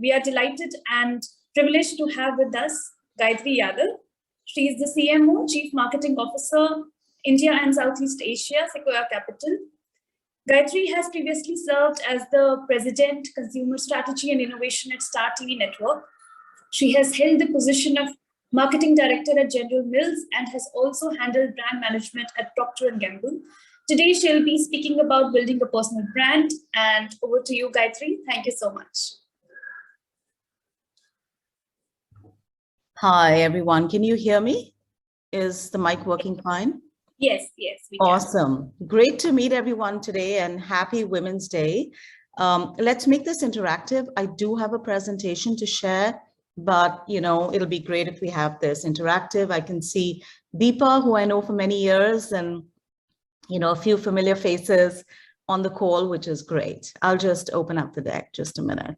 We are delighted and privileged to have with us Gayatri Yadav. She is the CMO, Chief Marketing Officer, India and Southeast Asia, Sequoia Capital. Gayatri has previously served as the President, Consumer Strategy and Innovation at Star TV Network. She has held the position of Marketing Director at General Mills and has also handled brand management at Procter & Gamble. Today, she'll be speaking about building a personal brand. And over to you, Gayatri. Thank you so much. Hi, everyone. Can you hear me? Is the mic working fine? Yes, we can. Awesome. Great to meet everyone today and happy Women's Day. Let's make this interactive. I do have a presentation to share, but it'll be great if we have this interactive. I can see Deepa, who I know for many years, and a few familiar faces on the call, which is great. I'll just open up the deck just a minute.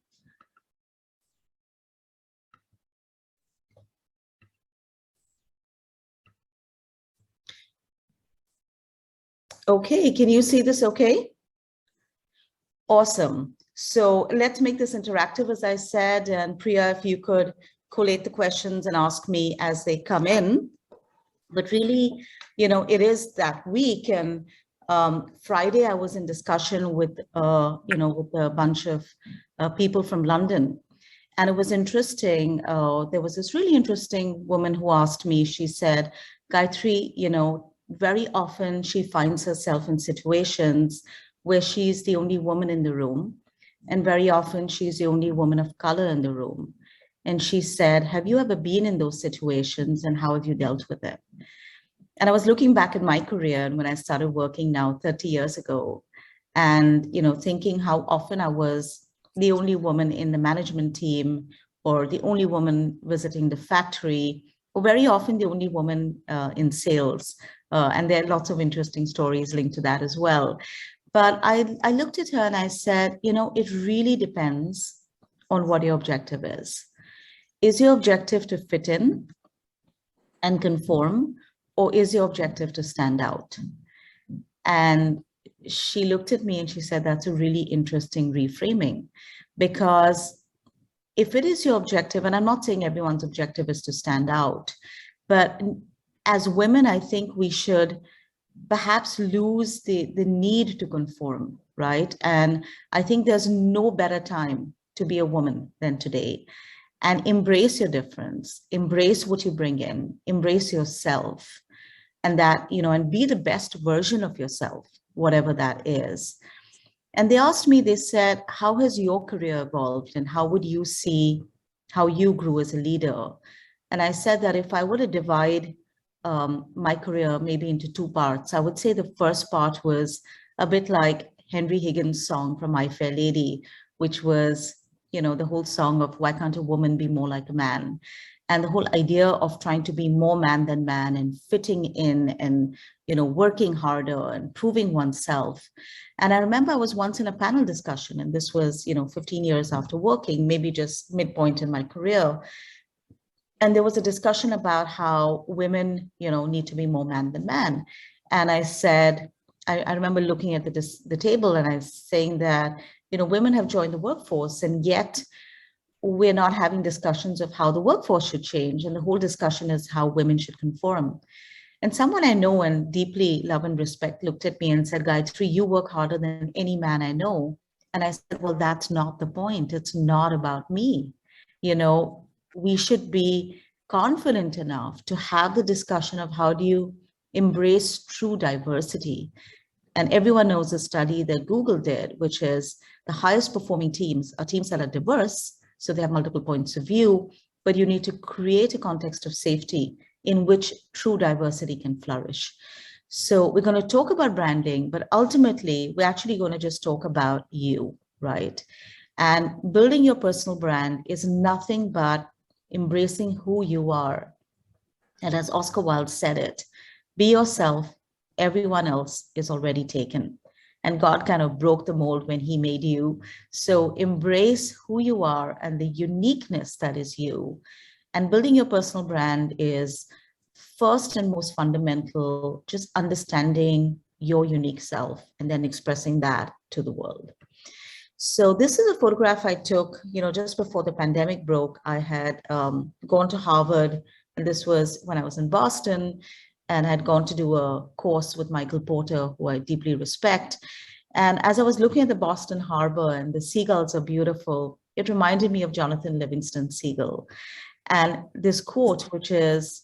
Okay, can you see this okay? Awesome. So let's make this interactive, as I said, and Priya, if you could collate the questions and ask me as they come in. But really, it is that week, and Friday I was in discussion with, with a bunch of people from London, and it was interesting. There was this really interesting woman who asked me. She said, Gayatri, very often she finds herself in situations where she's the only woman in the room, and very often she's the only woman of color in the room. And she said, have you ever been in those situations, and how have you dealt with it? And I was looking back at my career and when I started working now 30 years ago, and thinking how often I was the only woman in the management team, or the only woman visiting the factory, or very often the only woman in sales. And there are lots of interesting stories linked to that as well. But I looked at her and I said, it really depends on what your objective is. Is your objective to fit in and conform, or is your objective to stand out? And she looked at me and she said, that's a really interesting reframing, because if it is your objective, and I'm not saying everyone's objective is to stand out, but as women, I think we should perhaps lose the need to conform, right? And I think there's no better time to be a woman than today. And embrace your difference, embrace what you bring in, embrace yourself, and that, and be the best version of yourself, whatever that is. And they asked me, they said, how has your career evolved, and how would you see how you grew as a leader? And I said that if I were to divide my career maybe into two parts, I would say the first part was a bit like Henry Higgins' song from My Fair Lady, which was, the whole song of why can't a woman be more like a man? And the whole idea of trying to be more man than man, and fitting in, and, working harder and proving oneself. And I remember I was once in a panel discussion, and this was, 15 years after working, maybe just midpoint in my career. And there was a discussion about how women, need to be more man than man. And I said, I remember looking at the table and I was saying that, women have joined the workforce, and yet we're not having discussions of how the workforce should change. And the whole discussion is how women should conform. And someone I know and deeply love and respect looked at me and said, Gayatri, you work harder than any man I know. And I said, well, that's not the point. It's not about me. We should be confident enough to have the discussion of how do you embrace true diversity. And everyone knows the study that Google did, which is the highest performing teams are teams that are diverse. So they have multiple points of view, but you need to create a context of safety in which true diversity can flourish. So we're going to talk about branding, but ultimately we're actually going to just talk about you, right? And building your personal brand is nothing but embracing who you are. And as Oscar Wilde said it, be yourself, everyone else is already taken. And God kind of broke the mold when he made you. So embrace who you are and the uniqueness that is you. And building your personal brand is first and most fundamental, just understanding your unique self and then expressing that to the world. So this is a photograph I took, just before the pandemic broke. I had gone to Harvard, and this was when I was in Boston, and I had gone to do a course with Michael Porter, who I deeply respect. And as I was looking at the Boston Harbor, and the seagulls are beautiful, it reminded me of Jonathan Livingston Seagull. And this quote, which is,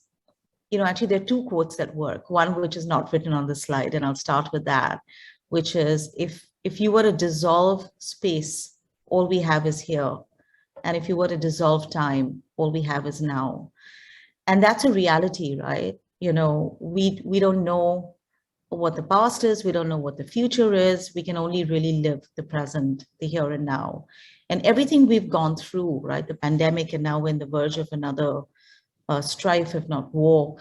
actually there are two quotes that work. One, which is not written on the slide, and I'll start with that, which is, if you were to dissolve space, all we have is here. And if you were to dissolve time, all we have is now. And that's a reality, right? We don't know what the past is. We don't know what the future is. We can only really live the present, the here and now. And everything we've gone through, right? The pandemic, and now we're on the verge of another strife, if not war,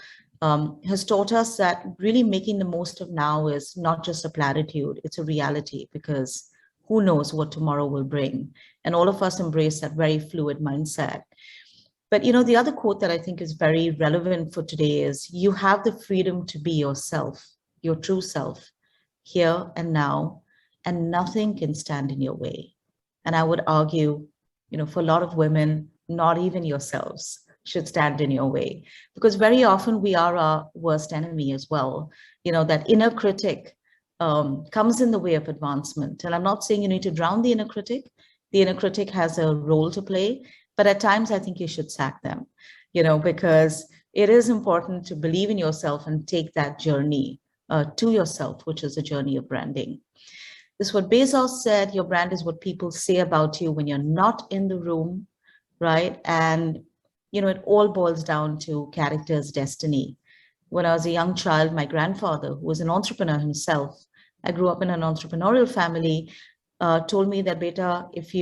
has taught us that really making the most of now is not just a platitude, it's a reality, because who knows what tomorrow will bring. And all of us embrace that very fluid mindset. But the other quote that I think is very relevant for today is, you have the freedom to be yourself, your true self, here and now, and nothing can stand in your way. And I would argue, for a lot of women, not even yourselves should stand in your way, because very often we are our worst enemy as well. That inner critic comes in the way of advancement. And I'm not saying you need to drown the inner critic. The inner critic has a role to play, but at times I think you should sack them, because it is important to believe in yourself and take that journey to yourself, which is a journey of branding. This is what Bezos said: your brand is what people say about you when you're not in the room, right? And it all boils down to character's destiny. When I was a young child, my grandfather, who was an entrepreneur himself, I grew up in an entrepreneurial family, told me that, beta, he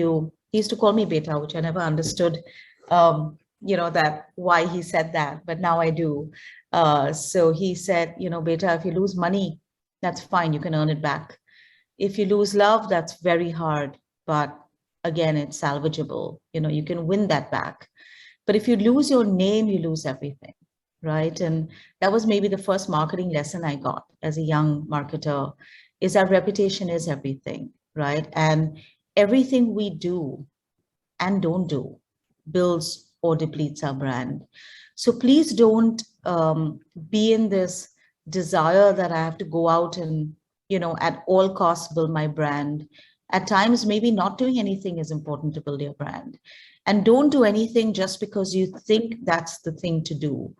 used to call me beta, which I never understood, that why he said that, but now I do. So he said, beta, if you lose money, that's fine, you can earn it back. If you lose love, that's very hard, but again, it's salvageable. You can win that back. But if you lose your name, you lose everything, right? And that was maybe the first marketing lesson I got as a young marketer, is that reputation is everything, right? And everything we do and don't do builds or depletes our brand. So please don't be in this desire that I have to go out and, at all costs build my brand. At times, maybe not doing anything is important to build your brand. And don't do anything just because you think that's the thing to do.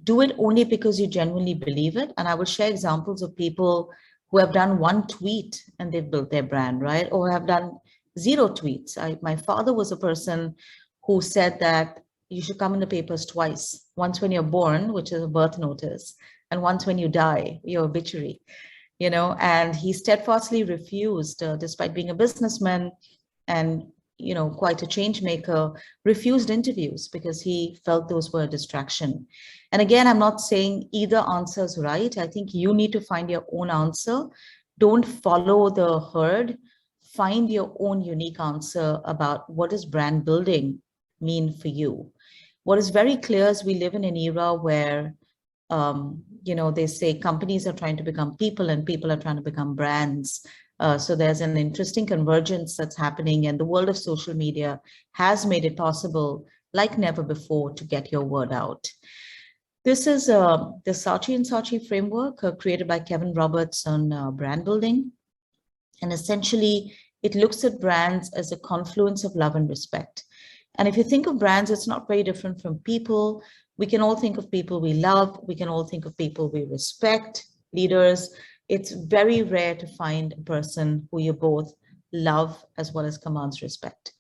Do it only because you genuinely believe it. And I will share examples of people who have done one tweet and they've built their brand, right? Or have done 0 tweets. My father was a person who said that you should come in the papers twice. Once when you're born, which is a birth notice, and once when you die, your obituary. And he steadfastly refused, despite being a businessman and quite a change maker, refused interviews because he felt those were a distraction. And again, I'm not saying either answer is right. I think you need to find your own answer. Don't follow the herd. Find your own unique answer about what does brand building mean for you. What is very clear is we live in an era where they say companies are trying to become people and people are trying to become brands. So there's an interesting convergence that's happening, and the world of social media has made it possible like never before to get your word out. This is the Saatchi and Saatchi framework created by Kevin Roberts on brand building. And essentially, it looks at brands as a confluence of love and respect. And if you think of brands, it's not very different from people. We can all think of people we love. We can all think of people we respect, leaders. It's very rare to find a person who you both love as well as commands respect.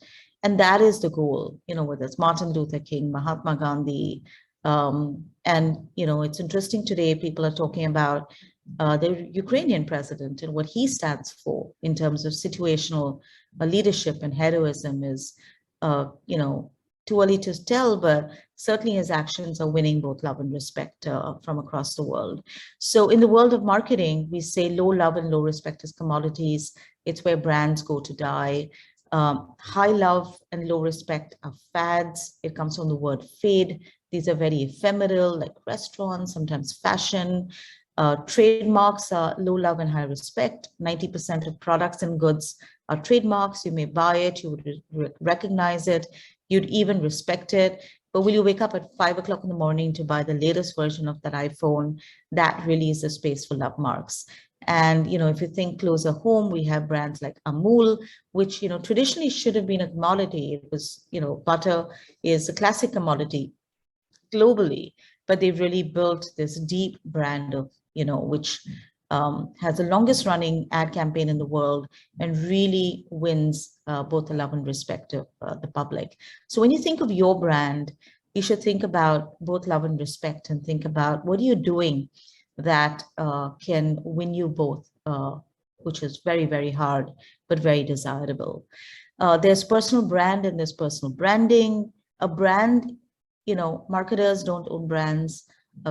And that is the goal, whether it's Martin Luther King, Mahatma Gandhi. And, it's interesting today, people are talking about the Ukrainian president and what he stands for in terms of situational leadership and heroism is, too early to tell, but certainly his actions are winning both love and respect from across the world. So in the world of marketing, we say low love and low respect as commodities. It's where brands go to die. High love and low respect are fads. It comes from the word fade. These are very ephemeral, like restaurants, sometimes fashion. Trademarks are low love and high respect. 90% of products and goods are trademarks. You may buy it, you would recognize it, you'd even respect it. But will you wake up at 5 o'clock in the morning to buy the latest version of that iPhone? That really is a space for love marks. And, if you think closer home, we have brands like Amul, which, traditionally should have been a commodity. It was, butter is a classic commodity globally, but they've really built this deep brand of, which has the longest running ad campaign in the world and really wins both the love and respect of the public. So when you think of your brand, you should think about both love and respect and think about what are you doing that can win you both, which is very, very hard, but very desirable. There's personal brand and there's personal branding. A brand, marketers don't own brands.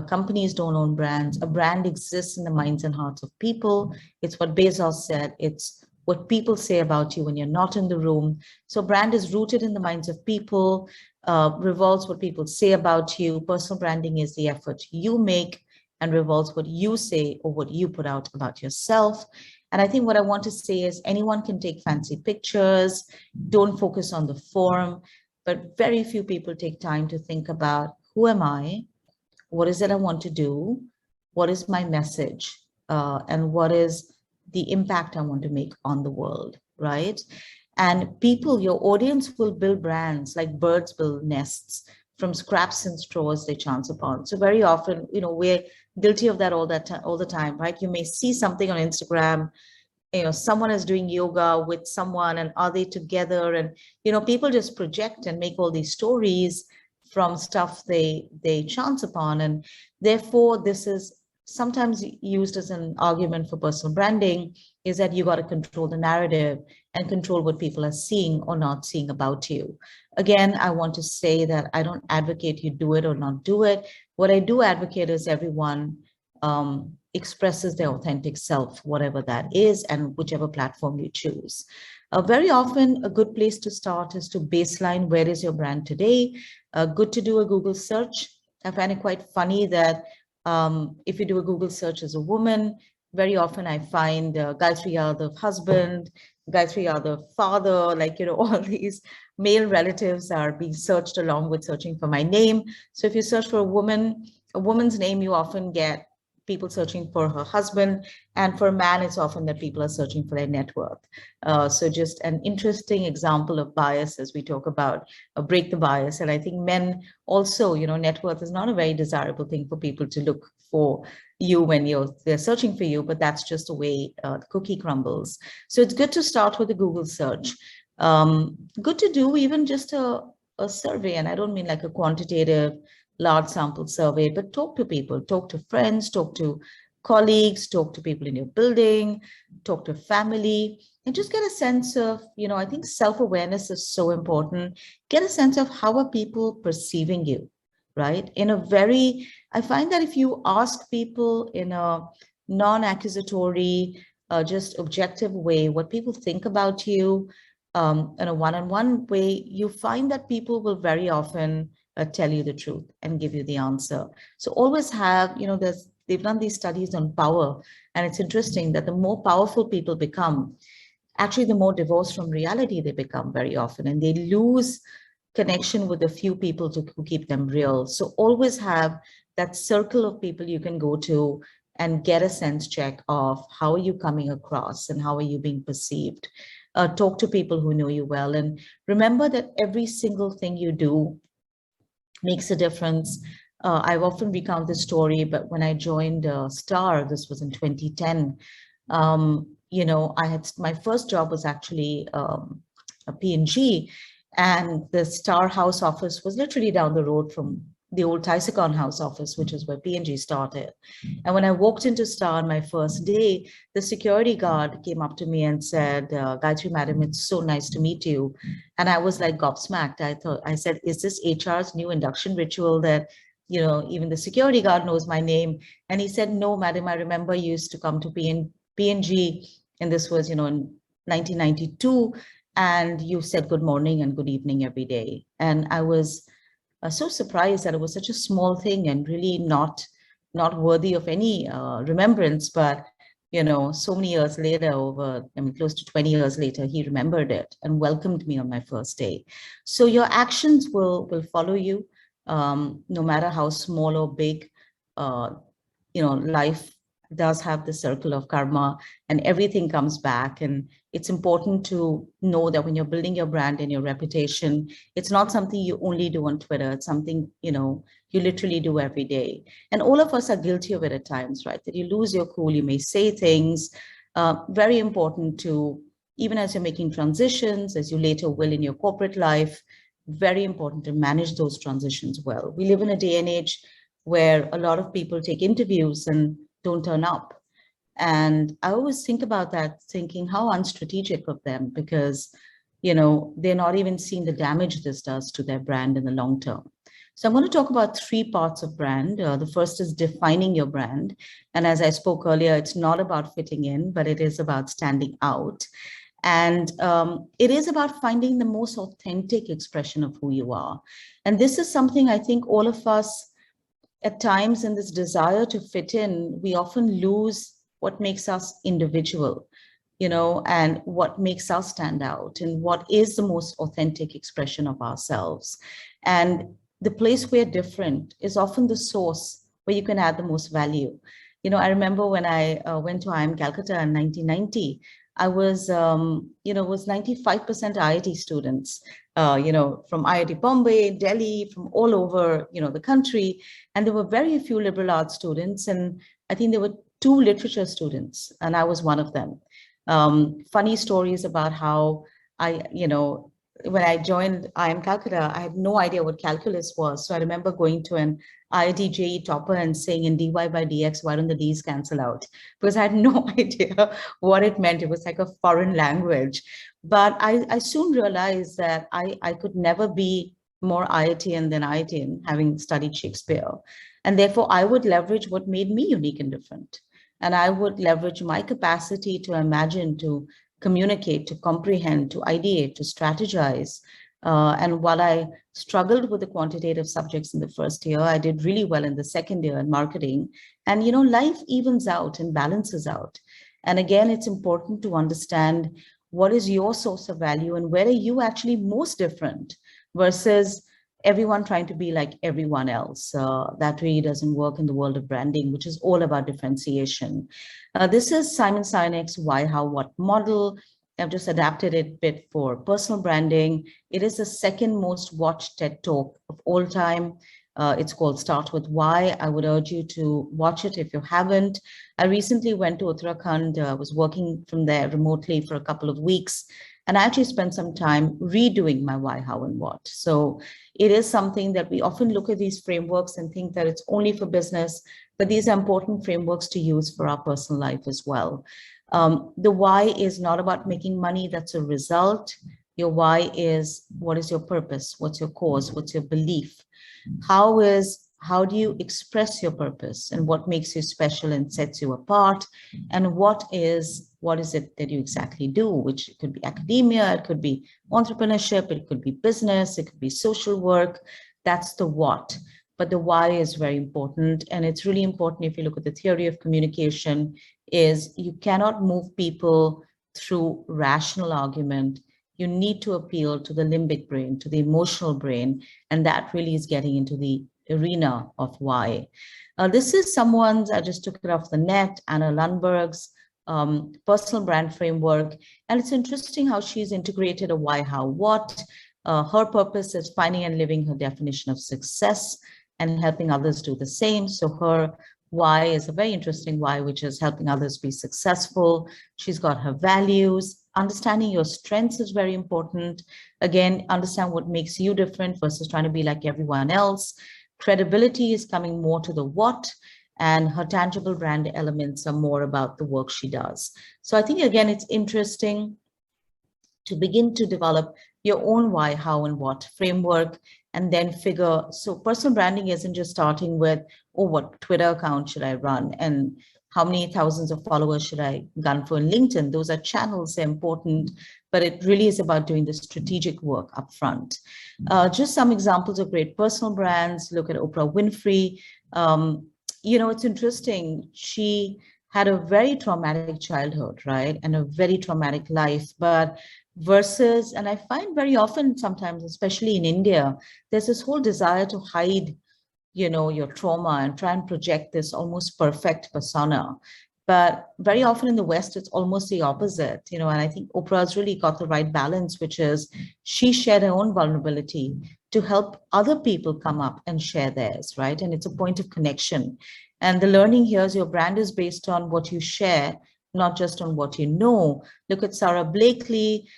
Companies don't own brands. A brand exists in the minds and hearts of people. It's what Bezos said. It's what people say about you when you're not in the room. So brand is rooted in the minds of people, revolves what people say about you. Personal branding is the effort you make and revolves what you say or what you put out about yourself. And I think what I want to say is anyone can take fancy pictures, don't focus on the form, but very few people take time to think about who am I, what is it I want to do, what is my message, and what is the impact I want to make on the world, right? And people, your audience will build brands like birds build nests from scraps and straws they chance upon. So very often, we're guilty of that all the time, right? You may see something on Instagram, someone is doing yoga with someone and are they together? And, people just project and make all these stories from stuff they chance upon. And therefore, this is sometimes used as an argument for personal branding, is that you got to control the narrative and control what people are seeing or not seeing about you. Again, I want to say that I don't advocate you do it or not do it. What I do advocate is everyone expresses their authentic self, whatever that is, and whichever platform you choose. Very often, a good place to start is to baseline where is your brand today. Good to do a Google search. I find it quite funny that if you do a Google search as a woman, very often I find Gayatri Yadav husband, Gayatri Yadav father, all these male relatives are being searched along with searching for my name. So if you search for a woman's name, you often get people searching for her husband, and for a man, it's often that people are searching for their net worth. So just an interesting example of bias as we talk about break the bias. And I think men also, net worth is not a very desirable thing for people to look for you when they're searching for you, but that's just the way the cookie crumbles. So it's good to start with a Google search. Good to do even just a survey, and I don't mean like a quantitative large sample survey, but talk to people, talk to friends, talk to colleagues, talk to people in your building, talk to family, and just get a sense of, I think self-awareness is so important. Get a sense of how are people perceiving you, right? I find that if you ask people in a non-accusatory, just objective way, what people think about you in a one-on-one way, you find that people will very often tell you the truth and give you the answer. So always have, they've done these studies on power, and it's interesting that the more powerful people become, actually the more divorced from reality they become very often, and they lose connection with the few people who keep them real. So always have that circle of people you can go to and get a sense check of how are you coming across and how are you being perceived. Talk to people who know you well, and remember that every single thing you do makes a difference. I've often recount this story, but when I joined Star, this was in 2010, I had my first job was actually a P&G, and the Star house office was literally down the road from the old Tysicon house office, which is where P&G started. And when I walked into Star on my first day, the security guard came up to me and said, Gayatri, madam, it's so nice to meet you. And I was like gobsmacked. I said, is this HR's new induction ritual that, even the security guard knows my name? And he said, no, madam, I remember you used to come to P&G, and this was, in 1992, and you said good morning and good evening every day. And I was so surprised that it was such a small thing and really not worthy of any remembrance. But so many years later, close to 20 years later, he remembered it and welcomed me on my first day. So your actions will follow you, no matter how small or big. Life does have the circle of karma, and everything comes back. And it's important to know that when you're building your brand and your reputation, it's not something you only do on Twitter. It's something, you literally do every day. And all of us are guilty of it at times, right? That you lose your cool, you may say things. Very important to, even as you're making transitions, as you later will in your corporate life, very important to manage those transitions well. We live in a day and age where a lot of people take interviews and don't turn up. And I always think about that, thinking how unstrategic of them, because, they're not even seeing the damage this does to their brand in the long term. So I'm going to talk about 3 parts of brand. The first is defining your brand. And as I spoke earlier, it's not about fitting in, but it is about standing out. And it is about finding the most authentic expression of who you are. And this is something I think all of us, at times, in this desire to fit in, we often lose what makes us individual, and what makes us stand out, and what is the most authentic expression of ourselves. And the place we're different is often the source where you can add the most value. I remember when I went to IIM Calcutta in 1990, I was, was 95% IIT students, from IIT Bombay, Delhi, from all over, the country. And there were very few liberal arts students. And I think there were 2 literature students, and I was one of them. Funny stories about how when I joined IIM Calcutta, I had no idea what calculus was. So I remember going to an IIT JEE topper and saying, in dy by dx, why don't the d's cancel out? Because I had no idea what it meant. It was like a foreign language. But I soon realized that I could never be more IITian than IITian, having studied Shakespeare. And therefore, I would leverage what made me unique and different. And I would leverage my capacity to imagine, to communicate, to comprehend, to ideate, to strategize. And while I struggled with the quantitative subjects in the first year, I did really well in the second year in marketing. And, life evens out and balances out. And again, it's important to understand what is your source of value and where are you actually most different versus everyone trying to be like everyone else. That really doesn't work in the world of branding, which is all about differentiation. This is Simon Sinek's Why, How, What model. I've just adapted it a bit for personal branding. It is the second most watched TED Talk of all time. It's called Start With Why. I would urge you to watch it if you haven't. I recently went to Uttarakhand, was working from there remotely for a couple of weeks. And I actually spent some time redoing my why, how, and what. So it is something that we often look at these frameworks and think that it's only for business, but these are important frameworks to use for our personal life as well. The why is not about making money. That's a result. Your why is, what is your purpose? What's your cause? What's your belief? How do you express your purpose and what makes you special and sets you apart? And what is it that you exactly do, which could be academia, it could be entrepreneurship, it could be business, it could be social work. That's the what. But the why is very important. And it's really important, if you look at the theory of communication, is you cannot move people through rational argument. You need to appeal to the limbic brain, to the emotional brain. And that really is getting into the arena of why. This is someone's, I just took it off the net, Anna Lundberg's personal brand framework. And it's interesting how she's integrated a why, how, what. Her purpose is finding and living her definition of success and helping others do the same. So her why is a very interesting why, which is helping others be successful. She's got her values. Understanding your strengths is very important. Again, understand what makes you different versus trying to be like everyone else. Credibility is coming more to the what, and her tangible brand elements are more about the work she does. So I think, again, it's interesting to begin to develop your own why, how, and what framework, and then figure, so personal branding isn't just starting with, oh, what Twitter account should I run? And how many thousands of followers should I gun for in LinkedIn? Those are channels, they're important, but it really is about doing the strategic work up front. Just some examples of great personal brands. Look at Oprah Winfrey. It's interesting. She had a very traumatic childhood, right? And a very traumatic life. But versus, and I find very often sometimes, especially in India, there's this whole desire to hide, your trauma and try and project this almost perfect persona. But very often in the West, it's almost the opposite, and I think Oprah's really got the right balance, which is she shared her own vulnerability to help other people come up and share theirs, right? And it's a point of connection. And the learning here is your brand is based on what you share, not just on what you know. Look at Sara Blakely.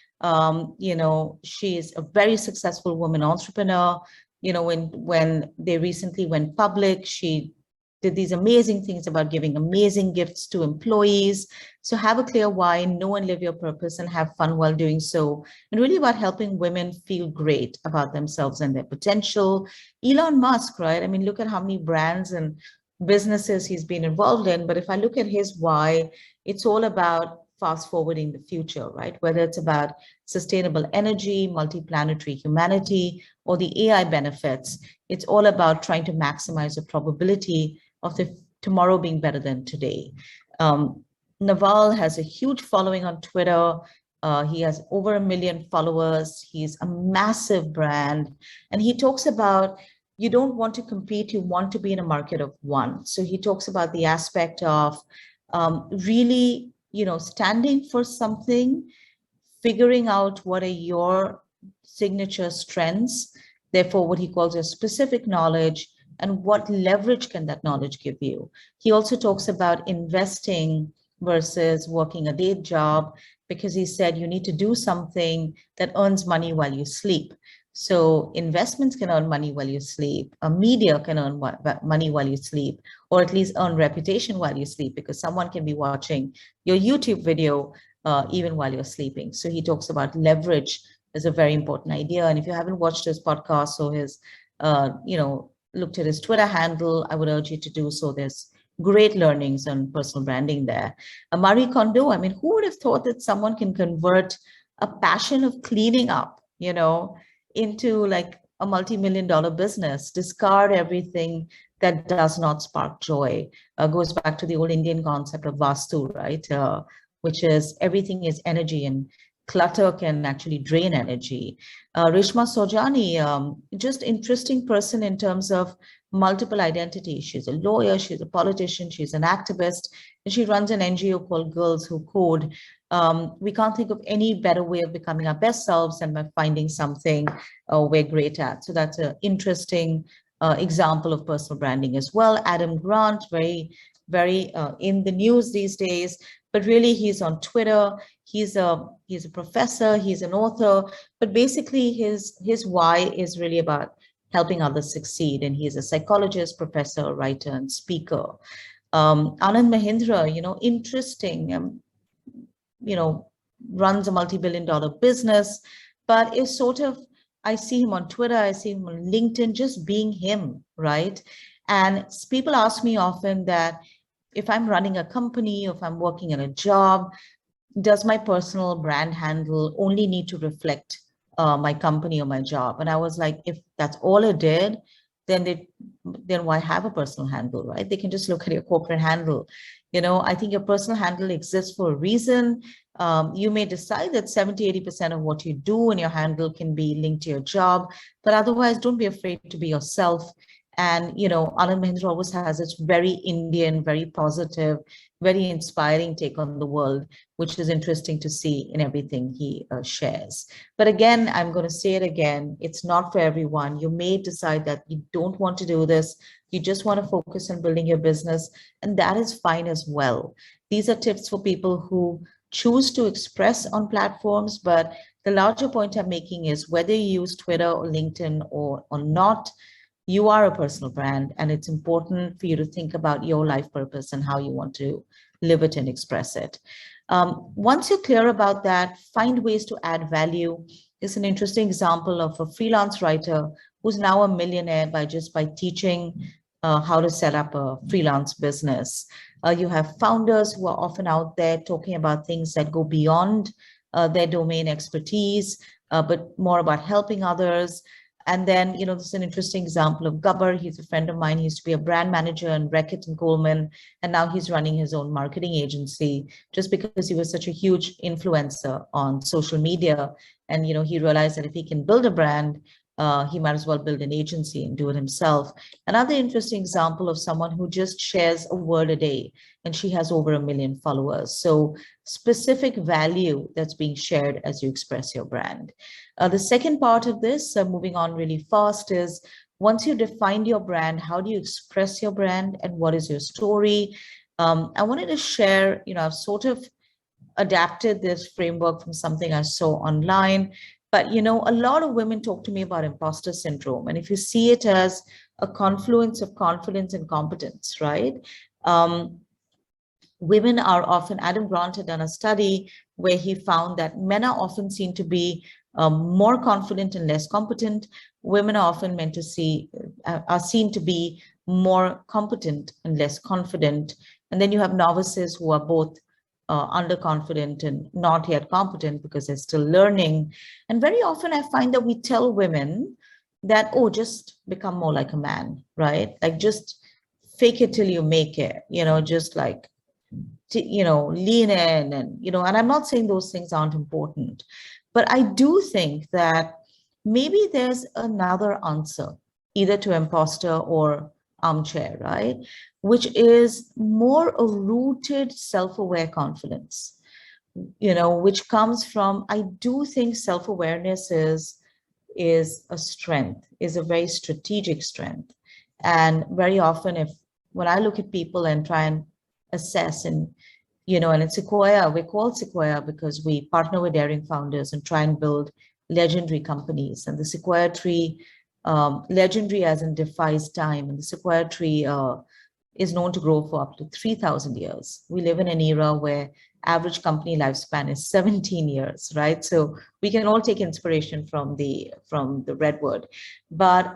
She is a very successful woman entrepreneur. When they recently went public, she did these amazing things about giving amazing gifts to employees. So have a clear why, know and live your purpose, and have fun while doing so. And really about helping women feel great about themselves and their potential. Elon Musk, right? I mean, look at how many brands and businesses he's been involved in. But if I look at his why, it's all about fast forwarding the future, right? Whether it's about sustainable energy, multi-planetary humanity, or the AI benefits, it's all about trying to maximize the probability of the tomorrow being better than today. Naval has a huge following on Twitter. He has over 1 million followers. He's a massive brand. And he talks about, you don't want to compete, you want to be in a market of one. So he talks about the aspect of really, standing for something, figuring out what are your signature strengths, therefore what he calls your specific knowledge, and what leverage can that knowledge give you. He also talks about investing versus working a day job, because he said you need to do something that earns money while you sleep. So investments can earn money while you sleep. Media can earn money while you sleep, or at least earn reputation while you sleep, because someone can be watching your YouTube video even while you're sleeping. So he talks about leverage as a very important idea. And if you haven't watched his podcast or his, looked at his Twitter handle, I would urge you to do so. There's great learnings on personal branding there. Marie Kondo, I mean, who would have thought that someone can convert a passion of cleaning up, into like a multi-million-dollar business, discard everything that does not spark joy. Goes back to the old Indian concept of Vastu, right? Which is everything is energy, and clutter can actually drain energy. Rishma Sojani, just interesting person in terms of multiple identities. She's a lawyer, she's a politician, she's an activist, and she runs an NGO called Girls Who Code. We can't think of any better way of becoming our best selves than by finding something we're great at. So that's an interesting example of personal branding as well. Adam Grant, very in the news these days, but really he's on Twitter. He's a professor, he's an author, but basically his why is really about helping others succeed. And he's a psychologist, professor, writer, and speaker. Anand Mahindra, interesting, runs a multi-billion-dollar business, but is sort of, I see him on Twitter, I see him on LinkedIn, just being him, right? And people ask me often that if I'm running a company, or if I'm working in a job, does my personal brand handle only need to reflect my company or my job? And I was like, if that's all it did, then why have a personal handle, right? They can just look at your corporate handle. I think your personal handle exists for a reason. You may decide that 70-80% of what you do in your handle can be linked to your job, but otherwise don't be afraid to be yourself. And, Anand Mahindra always has this very Indian, very positive, very inspiring take on the world, which is interesting to see in everything he shares. But again, I'm going to say it again, it's not for everyone. You may decide that you don't want to do this. You just want to focus on building your business, and that is fine as well. These are tips for people who choose to express on platforms, but the larger point I'm making is whether you use Twitter or LinkedIn or not, you are a personal brand, and it's important for you to think about your life purpose and how you want to live it and express it. Once you're clear about that, find ways to add value. It's an interesting example of a freelance writer who's now a millionaire by teaching how to set up a freelance business. You have founders who are often out there talking about things that go beyond their domain expertise, but more about helping others. And then, you know, this is an interesting example of Gabbar. He's a friend of mine. He used to be a brand manager in Reckitt and Coleman, and now he's running his own marketing agency just because he was such a huge influencer on social media. And, you know, he realized that if he can build a brand, he might as well build an agency and do it himself. Another interesting example of someone who just shares a word a day, and she has over 1 million followers. So specific value that's being shared as you express your brand. The second part of this, moving on really fast, is once you define your brand, how do you express your brand and what is your story? I wanted to share, you know, I've sort of adapted this framework from something I saw online. But, you know, a lot of women talk to me about imposter syndrome. And if you see it as a confluence of confidence and competence, right? Women are often, Adam Grant had done a study where he found that men are often seen to be more confident and less competent. Women are often meant to are seen to be more competent and less confident. And then you have novices who are both underconfident and not yet competent because they're still learning. And very often I find that we tell women that, oh, just become more like a man, right? Like just fake it till you make it, you know, just like, you know, lean in and, you know, and I'm not saying those things aren't important, but I do think that maybe there's another answer, either to imposter or armchair, right? Which is more a rooted self-aware confidence, you know, which comes from, I do think self-awareness is a strength, is a very strategic strength. And very often when I look at people and try and assess and, you know, and at Sequoia, we're called Sequoia because we partner with daring founders and try and build legendary companies. And the Sequoia tree, legendary as in defies time, and the Sequoia tree is known to grow for up to 3,000 years. We live in an era where average company lifespan is 17 years, right? So we can all take inspiration from the redwood. But,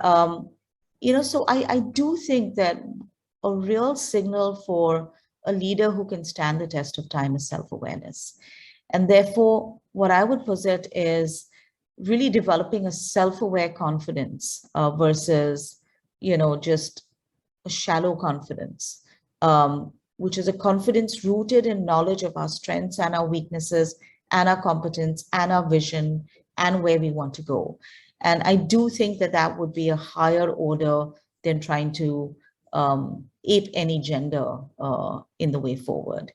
you know, so I do think that a real signal for a leader who can stand the test of time is self-awareness. And therefore, what I would posit is really developing a self-aware confidence versus, you know, just a shallow confidence, which is a confidence rooted in knowledge of our strengths and our weaknesses and our competence and our vision and where we want to go. And I do think that that would be a higher order than trying to ape any gender in the way forward.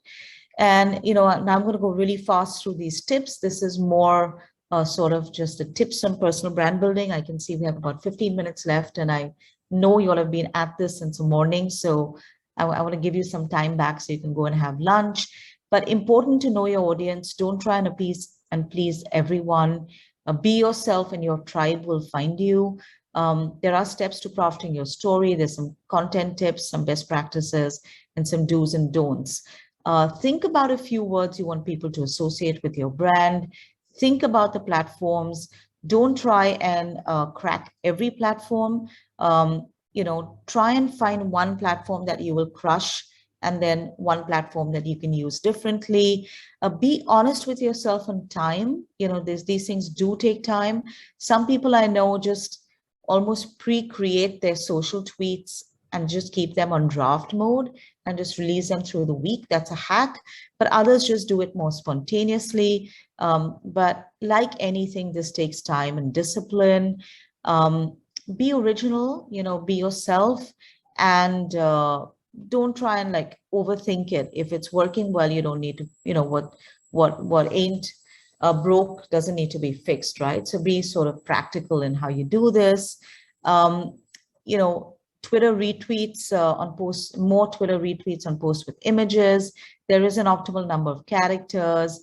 And, you know, now I'm going to go really fast through these tips. This is more sort of just the tips on personal brand building. I can see we have about 15 minutes left, and I know you all have been at this since the morning. So I want to give you some time back so you can go and have lunch. But important to know your audience. Don't try and appease and please everyone. Be yourself and your tribe will find you. There are steps to crafting your story. There's some content tips, some best practices, and some do's and don'ts. Think about a few words you want people to associate with your brand. Think about the platforms. Don't try and crack every platform. You know, try and find one platform that you will crush and then one platform that you can use differently. Be honest with yourself on time. You know, these things do take time. Some people I know just almost pre-create their social tweets and just keep them on draft mode and just release them through the week. That's a hack, but others just do it more spontaneously. But like anything, this takes time and discipline. Be original, you know, be yourself, and don't try and like overthink it. If it's working well, you don't need to, you know, what ain't broke doesn't need to be fixed, right? So be sort of practical in how you do this. You know, Twitter retweets on posts, more Twitter retweets on posts with images. There is an optimal number of characters.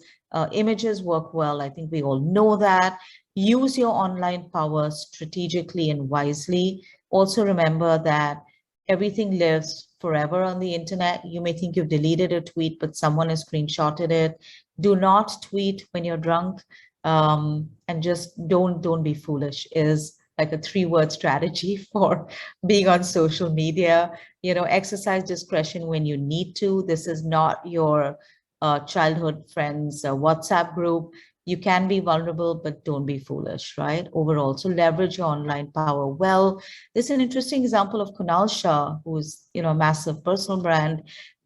Images work well. I think we all know that. Use your online power strategically and wisely. Also remember that everything lives forever on the internet. You may think you've deleted a tweet, but someone has screenshotted it. Do not tweet when you're drunk, and just don't be foolish is like a 3-word strategy for being on social media. You know, exercise discretion when you need to. This is not your childhood friends WhatsApp group. You can be vulnerable, but don't be foolish, right? Overall, so leverage your online power well. This is an interesting example of Kunal Shah, who's, a massive personal brand.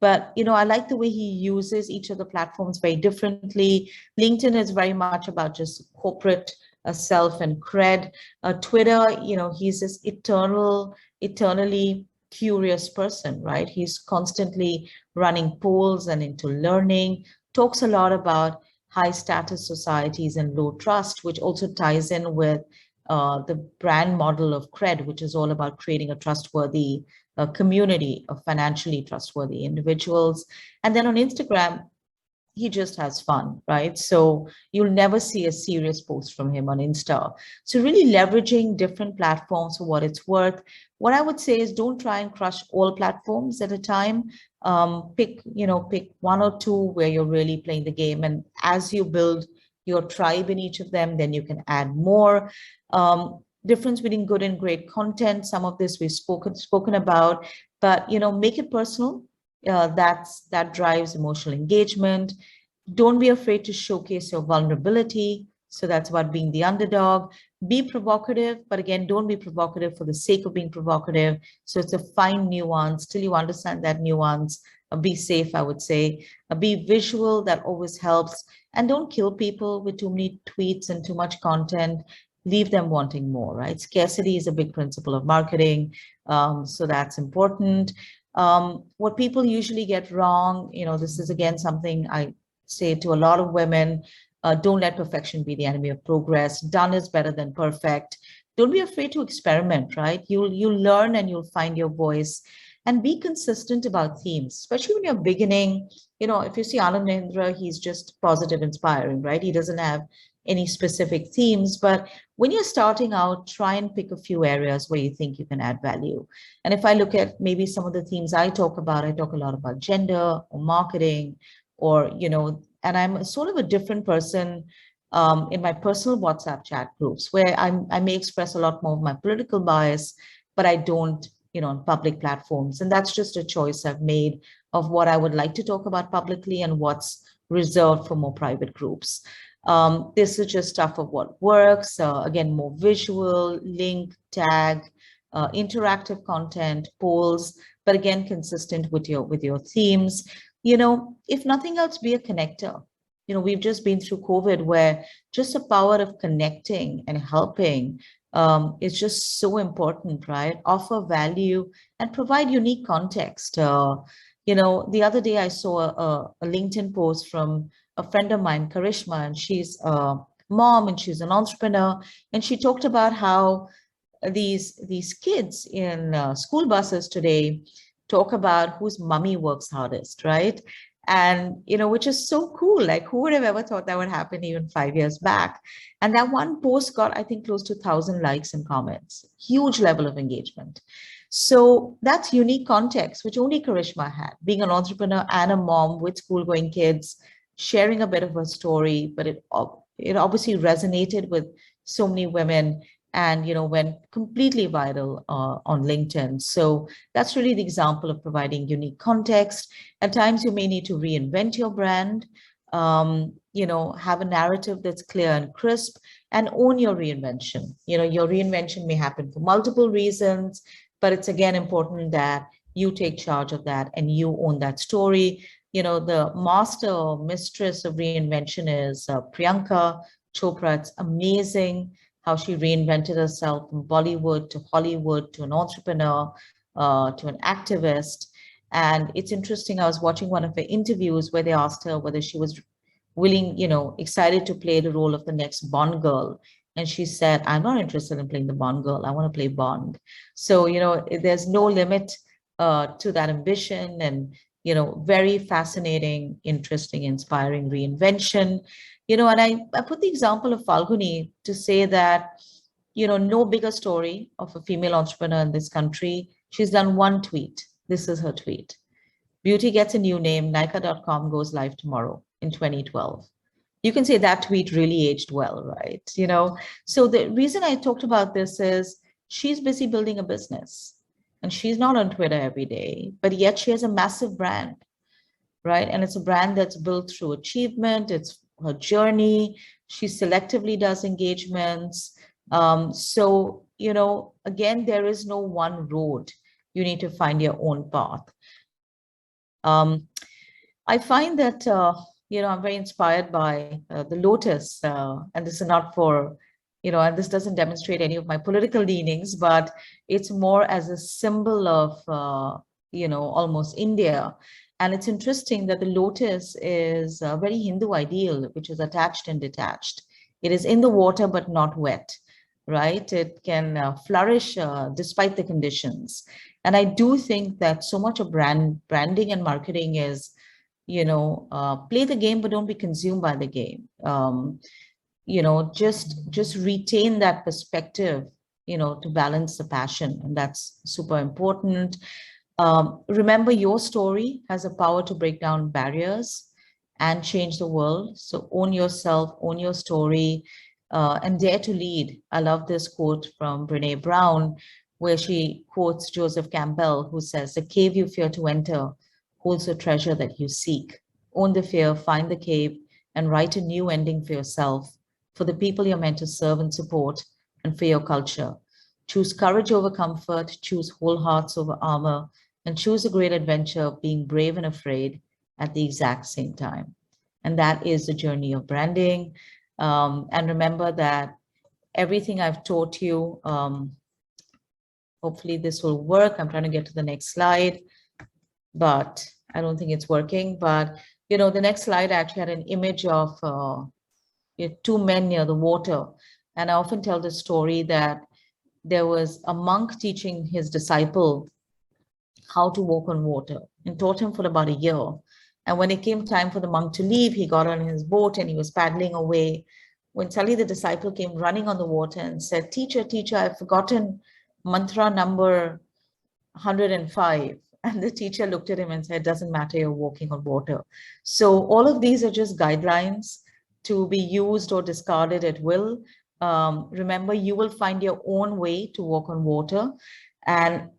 But, I like the way he uses each of the platforms very differently. LinkedIn is very much about just corporate self and cred. Twitter, he's this eternally curious person, right? He's constantly running polls and into learning, talks a lot about high status societies and low trust, which also ties in with the brand model of cred, which is all about creating a trustworthy community of financially trustworthy individuals. And then on Instagram, he just has fun, right? So you'll never see a serious post from him on Insta. So really leveraging different platforms for what it's worth. What I would say is don't try and crush all platforms at a time. Pick one or two where you're really playing the game. And as you build your tribe in each of them, then you can add more. Difference between good and great content. Some of this we've spoken about, but make it personal. That drives emotional engagement. Don't be afraid to showcase your vulnerability. So that's about being the underdog. Be provocative, but again, don't be provocative for the sake of being provocative. So it's a fine nuance till you understand that nuance. Be safe, I would say. Be visual, that always helps. And don't kill people with too many tweets and too much content. Leave them wanting more, right? Scarcity is a big principle of marketing. So that's important. What people usually get wrong, this is again something I say to a lot of women, don't let perfection be the enemy of progress. Done is better than perfect. Don't be afraid to experiment, right? You'll learn and you'll find your voice, and be consistent about themes, especially when you're beginning. If you see Anand Mahindra, he's just positive, inspiring, right? He doesn't have any specific themes, but when you're starting out, try and pick a few areas where you think you can add value. And if I look at maybe some of the themes I talk about, I talk a lot about gender or marketing, or, and I'm sort of a different person in my personal WhatsApp chat groups where I may express a lot more of my political bias, but I don't, on public platforms. And that's just a choice I've made of what I would like to talk about publicly and what's reserved for more private groups. This is just stuff of what works. Again, more visual, link, tag, interactive content, polls, but again, consistent with your themes. If nothing else, be a connector. We've just been through COVID where just the power of connecting and helping is just so important, right? Offer value and provide unique context. The other day I saw a LinkedIn post from a friend of mine, Karishma, and she's a mom and she's an entrepreneur. And she talked about how these kids in school buses today talk about whose mommy works hardest, right? And, which is so cool. Like, who would have ever thought that would happen even 5 years back? And that one post got, I think, close to 1,000 likes and comments, huge level of engagement. So that's unique context, which only Karishma had, being an entrepreneur and a mom with school-going kids, sharing a bit of her story, but it obviously resonated with so many women and, went completely viral on LinkedIn. So that's really the example of providing unique context. At times you may need to reinvent your brand, have a narrative that's clear and crisp, and own your reinvention. Your reinvention may happen for multiple reasons, but it's again important that you take charge of that and you own that story. The master or mistress of reinvention is Priyanka Chopra. It's amazing how she reinvented herself from Bollywood to Hollywood to an entrepreneur to an activist. And it's interesting, I was watching one of her interviews where they asked her whether she was willing, excited to play the role of the next Bond girl. And she said, I'm not interested in playing the Bond girl. I want to play Bond. So, there's no limit to that ambition, and, very fascinating, interesting, inspiring reinvention. And I put the example of Falguni to say that, no bigger story of a female entrepreneur in this country. She's done one tweet. This is her tweet. Beauty gets a new name. Nykaa.com goes live tomorrow in 2012. You can say that tweet really aged well, right? So the reason I talked about this is she's busy building a business and she's not on Twitter every day, but yet she has a massive brand, right? And it's a brand that's built through achievement. It's her journey. She selectively does engagements. So, again, there is no one road. You need to find your own path. I find that, I'm very inspired by the Lotus, and this is not for, and this doesn't demonstrate any of my political leanings, but it's more as a symbol of, almost India. And it's interesting that the lotus is a very Hindu ideal, which is attached and detached. It is in the water, but not wet, right? It can flourish despite the conditions. And I do think that so much of branding and marketing is, play the game, but don't be consumed by the game. Just retain that perspective, to balance the passion. And that's super important. Remember, your story has a power to break down barriers and change the world. So own yourself, own your story, and dare to lead. I love this quote from Brene Brown, where she quotes Joseph Campbell, who says, "The cave you fear to enter holds the treasure that you seek. Own the fear, find the cave, and write a new ending for yourself, for the people you're meant to serve and support, and for your culture. Choose courage over comfort, choose whole hearts over armor, and choose a great adventure of being brave and afraid at the exact same time." And that is the journey of branding. And remember that everything I've taught you, hopefully this will work. I'm trying to get to the next slide, but I don't think it's working. But, the next slide actually had an image of two men near the water. And I often tell the story that there was a monk teaching his disciple how to walk on water and taught him for about a year. And when it came time for the monk to leave, he got on his boat and he was paddling away, when suddenly the disciple came running on the water and said, teacher, I've forgotten mantra number 105. And the teacher looked at him and said, doesn't matter, you're walking on water. So all of these are just guidelines to be used or discarded at will. Remember, you will find your own way to walk on water and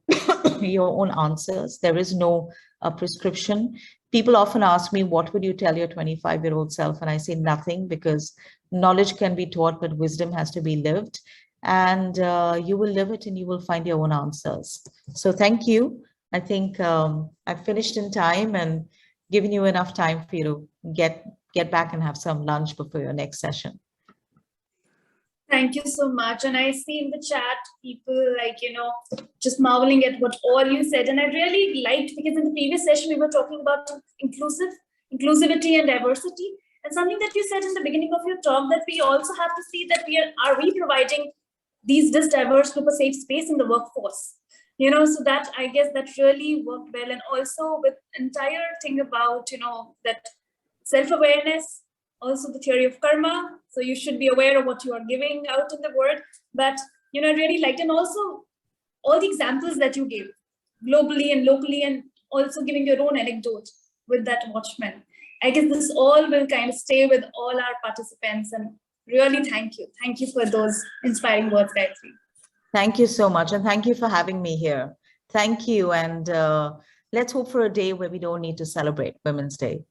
your own answers. There is no prescription. People often ask me, what would you tell your 25-year-old self? And I say nothing, because knowledge can be taught, but wisdom has to be lived. And you will live it and you will find your own answers. So thank you. I think I've finished in time and given you enough time for you to get back and have some lunch before your next session. Thank you so much. And I see in the chat people just marveling at what all you said. And I really liked, because in the previous session, we were talking about inclusivity and diversity. And something that you said in the beginning of your talk, that we also have to see that are we providing these diverse group a safe space in the workforce? So that, I guess, that really worked well. And also with entire thing about, that self-awareness, also the theory of karma. So you should be aware of what you are giving out in the world. But, I really liked, and also all the examples that you gave globally and locally, and also giving your own anecdote with that watchman. I guess this all will kind of stay with all our participants. And really, thank you. Thank you for those inspiring words, Gayatri. Thank you so much. And thank you for having me here. Thank you. And let's hope for a day where we don't need to celebrate Women's Day.